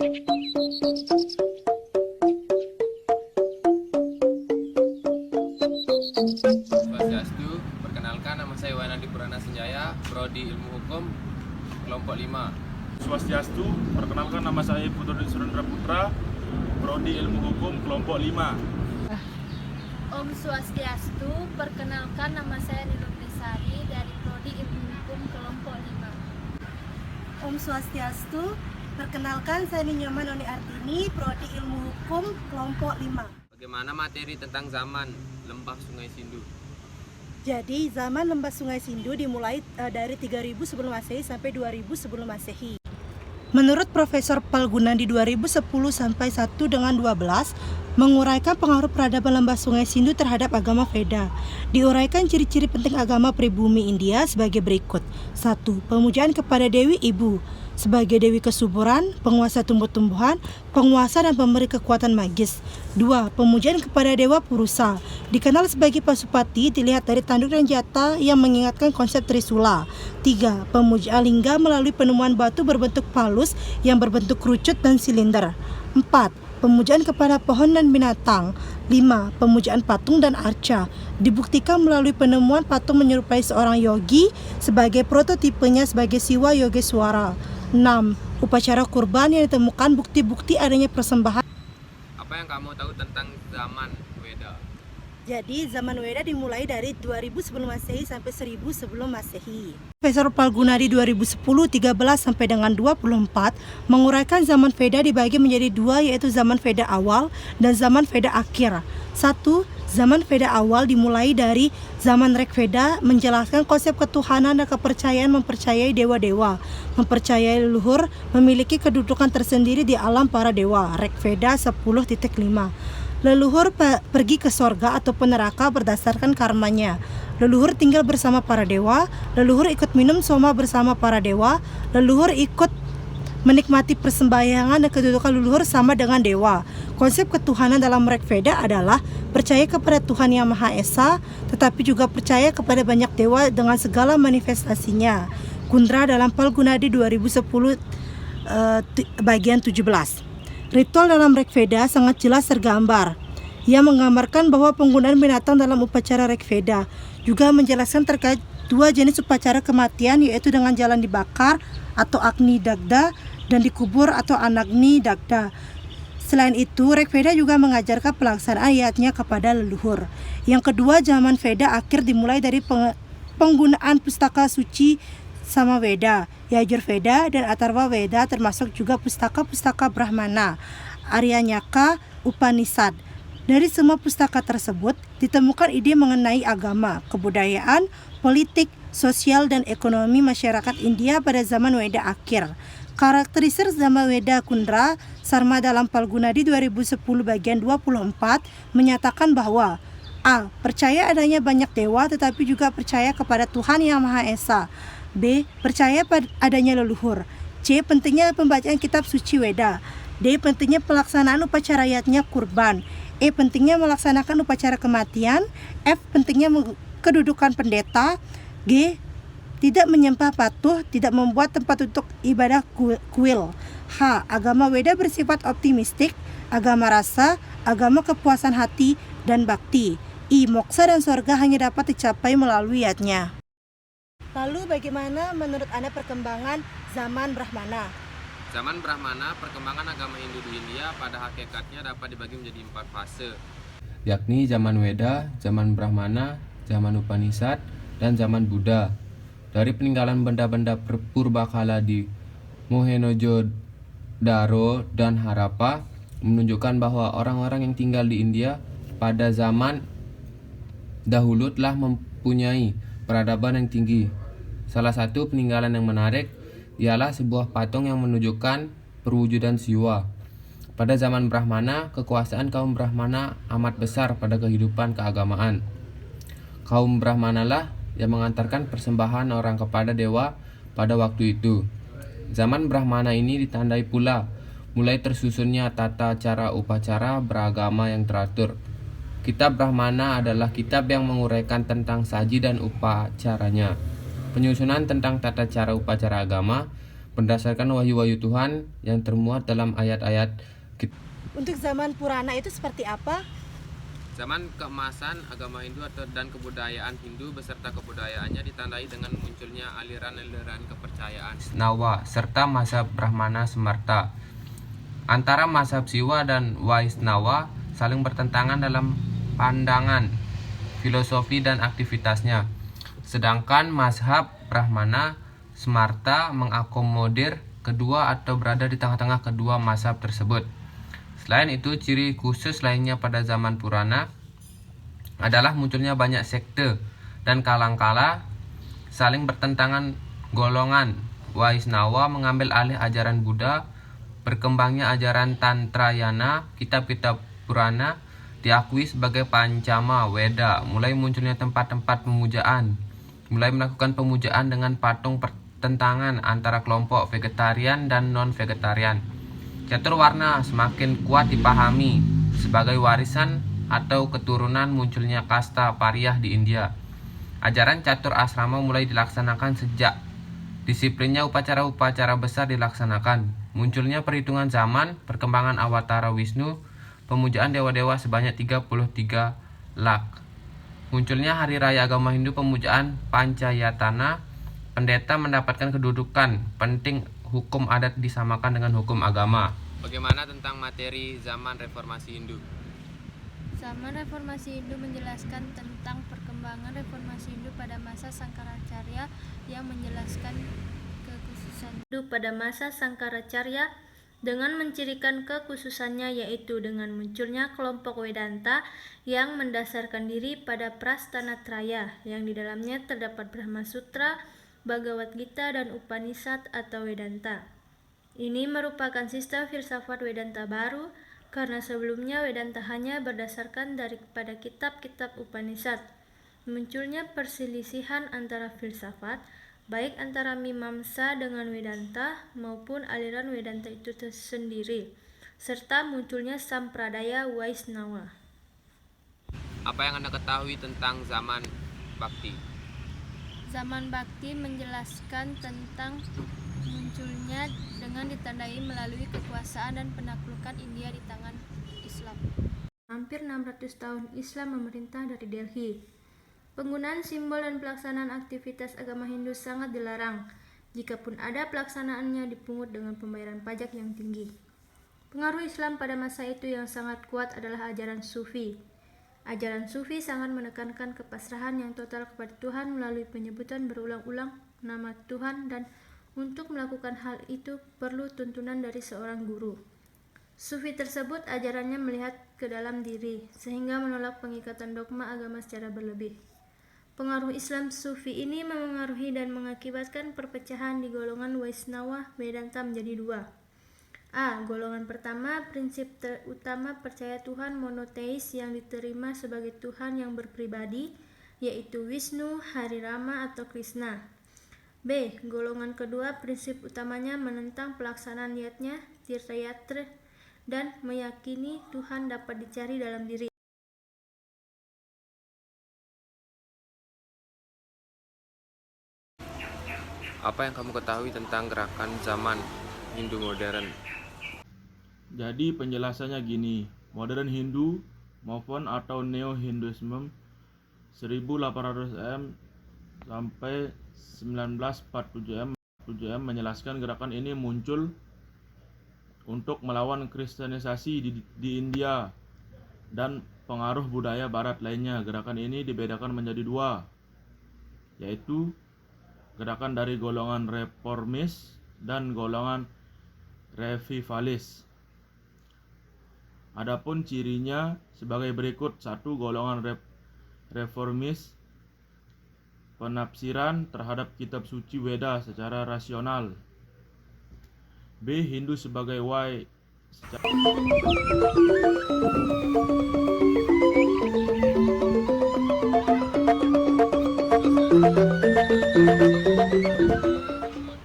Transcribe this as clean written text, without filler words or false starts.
Swastiastu, perkenalkan nama saya Wanandi Purana Senjaya, Prodi Ilmu Hukum, kelompok 5. Swastiastu, perkenalkan nama saya Putra Surendra Putra, Prodi Ilmu Hukum, kelompok 5. Om Swastiastu, perkenalkan nama saya Nilur Desari dari Prodi Ilmu Hukum kelompok 5. Om Swastiastu, perkenalkan saya Ninyoman Noni Artini, Prodi Ilmu Hukum kelompok 5. Bagaimana materi tentang zaman Lembah Sungai Sindu? Jadi zaman Lembah Sungai Sindu dimulai dari 3000 sebelum Masehi sampai 2000 sebelum Masehi. Menurut Profesor Palgunandi 2010 sampai 1 dengan 12 menguraikan pengaruh peradaban Lembah Sungai Sindu terhadap agama Veda. Diuraikan ciri-ciri penting agama pribumi India sebagai berikut. 1. Pemujaan kepada Dewi Ibu sebagai dewi kesuburan, penguasa tumbuh-tumbuhan, penguasa dan pemberi kekuatan magis. 2. Pemujaan kepada Dewa Purusa, dikenal sebagai Pasupati, dilihat dari tanduk dan jata yang mengingatkan konsep Trisula. 3. Pemujaan lingga melalui penemuan batu berbentuk palus yang berbentuk kerucut dan silinder. 4. Pemujaan kepada pohon dan binatang. 5. Pemujaan patung dan arca, dibuktikan melalui penemuan patung menyerupai seorang yogi sebagai prototipenya sebagai Siwa Yogeswara. 6. Upacara kurban yang ditemukan bukti-bukti adanya persembahan. Apa yang kamu tahu tentang zaman Weda? Jadi zaman Weda dimulai dari 2000 sebelum Masehi sampai 1000 sebelum Masehi. Profesor Palgunadi 2010 13 sampai dengan 24 menguraikan zaman Veda dibagi menjadi dua, yaitu zaman Veda awal dan zaman Veda akhir. 1. Zaman Veda awal dimulai dari zaman Rig Veda, menjelaskan konsep ketuhanan dan kepercayaan, mempercayai dewa-dewa, mempercayai leluhur memiliki kedudukan tersendiri di alam para dewa. Rig Veda 10.5. Leluhur pergi ke sorga ataupun neraka berdasarkan karmanya. Leluhur tinggal bersama para dewa. Leluhur ikut minum soma bersama para dewa. Leluhur ikut menikmati persembahyangan dan kedudukan leluhur sama dengan dewa. Konsep ketuhanan dalam Rig Veda adalah percaya kepada Tuhan Yang Maha Esa, tetapi juga percaya kepada banyak dewa dengan segala manifestasinya. Kundra dalam Palgunadi 2010 bagian 17. Ritual dalam Rig Veda sangat jelas tergambar. Ia menggambarkan bahwa penggunaan binatang dalam upacara Rig Veda, juga menjelaskan terkait dua jenis upacara kematian, yaitu dengan jalan dibakar atau Agni Dagda dan dikubur atau Anagni Dagda. Selain itu, Rig Veda juga mengajarkan pelaksanaan ayatnya kepada leluhur. Yang kedua, zaman Veda akhir dimulai dari penggunaan pustaka suci Samaveda, Yajurveda dan Atharva Veda, termasuk juga pustaka-pustaka Brahmana, Aryanyaka, Upanishad. Dari semua pustaka tersebut ditemukan ide mengenai agama, kebudayaan, politik, sosial dan ekonomi masyarakat India pada zaman Veda akhir. Karakteristik zaman Veda Kundra Sarma dalam Palgunadi 2010 bagian 24 menyatakan bahwa A. Percaya adanya banyak dewa tetapi juga percaya kepada Tuhan Yang Maha Esa. B. Percaya pada adanya leluhur. C. Pentingnya pembacaan kitab suci Veda. D. Pentingnya pelaksanaan upacara ayatnya kurban. E. Pentingnya melaksanakan upacara kematian. F. Pentingnya kedudukan pendeta. G. Tidak menyembah patuh, tidak membuat tempat untuk ibadah kuil. H. Agama Veda bersifat optimistik, agama rasa, agama kepuasan hati dan bakti. I. Moksa dan surga hanya dapat dicapai melalui yatnya. Lalu bagaimana menurut Anda perkembangan zaman Brahmana? Zaman Brahmana, perkembangan agama Hindu di India pada hakikatnya dapat dibagi menjadi 4 fase, yakni zaman Weda, zaman Brahmana, zaman Upanishad, dan zaman Buddha. Dari peninggalan benda-benda purbakala di Mohenjo-daro dan Harappa menunjukkan bahwa orang-orang yang tinggal di India pada zaman dahulu telah mempunyai peradaban yang tinggi. Salah satu peninggalan yang menarik ialah sebuah patung yang menunjukkan perwujudan Siwa. Pada zaman Brahmana, kekuasaan kaum Brahmana amat besar pada kehidupan keagamaan. Kaum Brahmana lah yang mengantarkan persembahan orang kepada dewa pada waktu itu. Zaman Brahmana ini ditandai pula mulai tersusunnya tata cara upacara beragama yang teratur. Kitab Brahmana adalah kitab yang menguraikan tentang saji dan upacaranya. Penyusunan tentang tata cara upacara agama berdasarkan wahyu-wahyu Tuhan yang termuat dalam ayat-ayat Untuk zaman Purana itu seperti apa? Zaman keemasan agama Hindu dan kebudayaan Hindu beserta kebudayaannya ditandai dengan munculnya aliran-aliran kepercayaan Nawa serta mazhab Brahmana Smarta. Antara mazhab Siwa dan Vaisnava saling bertentangan dalam pandangan, filosofi dan aktivitasnya. Sedangkan mazhab Brahmana Smarta mengakomodir kedua atau berada di tengah-tengah kedua mazhab tersebut. Selain itu, ciri khusus lainnya pada zaman Purana adalah munculnya banyak sekte dan kadangkala saling bertentangan golongan. Vaisnava mengambil alih ajaran Buddha, berkembangnya ajaran Tantrayana, kitab-kitab Purana diakui sebagai Pancama Weda, mulai munculnya tempat-tempat pemujaan, mulai melakukan pemujaan dengan patung pertentangan antara kelompok vegetarian dan non-vegetarian. Catur warna semakin kuat dipahami sebagai warisan atau keturunan munculnya kasta pariah di India. Ajaran catur asrama mulai dilaksanakan sejak disiplinnya upacara-upacara besar dilaksanakan. Munculnya perhitungan zaman, perkembangan awatara Wisnu, pemujaan dewa-dewa sebanyak 33 lak. Munculnya hari raya agama Hindu pemujaan Panchayatana, pendeta mendapatkan kedudukan penting, hukum adat disamakan dengan hukum agama. Bagaimana tentang materi zaman reformasi Hindu? Zaman reformasi Hindu menjelaskan tentang perkembangan reformasi Hindu pada masa Sangkaracarya yang menjelaskan kekhususan Hindu pada masa Sangkaracarya dengan mencirikan kekhususannya, yaitu dengan munculnya kelompok Vedanta yang mendasarkan diri pada Prastanatraya yang di dalamnya terdapat Brahma Sutra, Bhagavad Gita dan Upanishad atau Vedanta. Ini merupakan sistem filsafat Vedanta baru karena sebelumnya Vedanta hanya berdasarkan daripada kitab-kitab Upanishad. Munculnya perselisihan antara filsafat, baik antara Mimamsa dengan Vedanta maupun aliran Vedanta itu sendiri, serta munculnya Sampradaya Vaisnava. Apa yang Anda ketahui tentang zaman Bhakti? Zaman Bhakti menjelaskan tentang munculnya dengan ditandai melalui kekuasaan dan penaklukan India di tangan Islam. Hampir 600 tahun Islam memerintah dari Delhi. Penggunaan simbol dan pelaksanaan aktivitas agama Hindu sangat dilarang. Jikapun ada, pelaksanaannya dipungut dengan pembayaran pajak yang tinggi. Pengaruh Islam pada masa itu yang sangat kuat adalah ajaran Sufi. Ajaran Sufi sangat menekankan kepasrahan yang total kepada Tuhan melalui penyebutan berulang-ulang nama Tuhan, dan untuk melakukan hal itu perlu tuntunan dari seorang guru. Sufi tersebut ajarannya melihat ke dalam diri sehingga menolak pengikatan dogma agama secara berlebih. Pengaruh Islam Sufi ini memengaruhi dan mengakibatkan perpecahan di golongan Vaisnava Vedanta menjadi dua. A. Golongan pertama, prinsip utama percaya Tuhan monoteis yang diterima sebagai Tuhan yang berpribadi, yaitu Wisnu, Hari Rama atau Krishna. B. Golongan kedua, prinsip utamanya menentang pelaksanaan niatnya, Tirthayatra, dan meyakini Tuhan dapat dicari dalam diri. Apa yang kamu ketahui tentang gerakan zaman Hindu modern? Jadi penjelasannya gini, modern Hindu maupun atau Neo-Hinduisme 1800 m sampai 1947 m menjelaskan gerakan ini muncul untuk melawan kristenisasi di India dan pengaruh budaya barat lainnya. Gerakan ini dibedakan menjadi dua, yaitu gerakan dari golongan reformis dan golongan revivalis. Adapun cirinya sebagai berikut: 1. Golongan reformis, penafsiran terhadap kitab suci Weda secara rasional. B. Hindu sebagai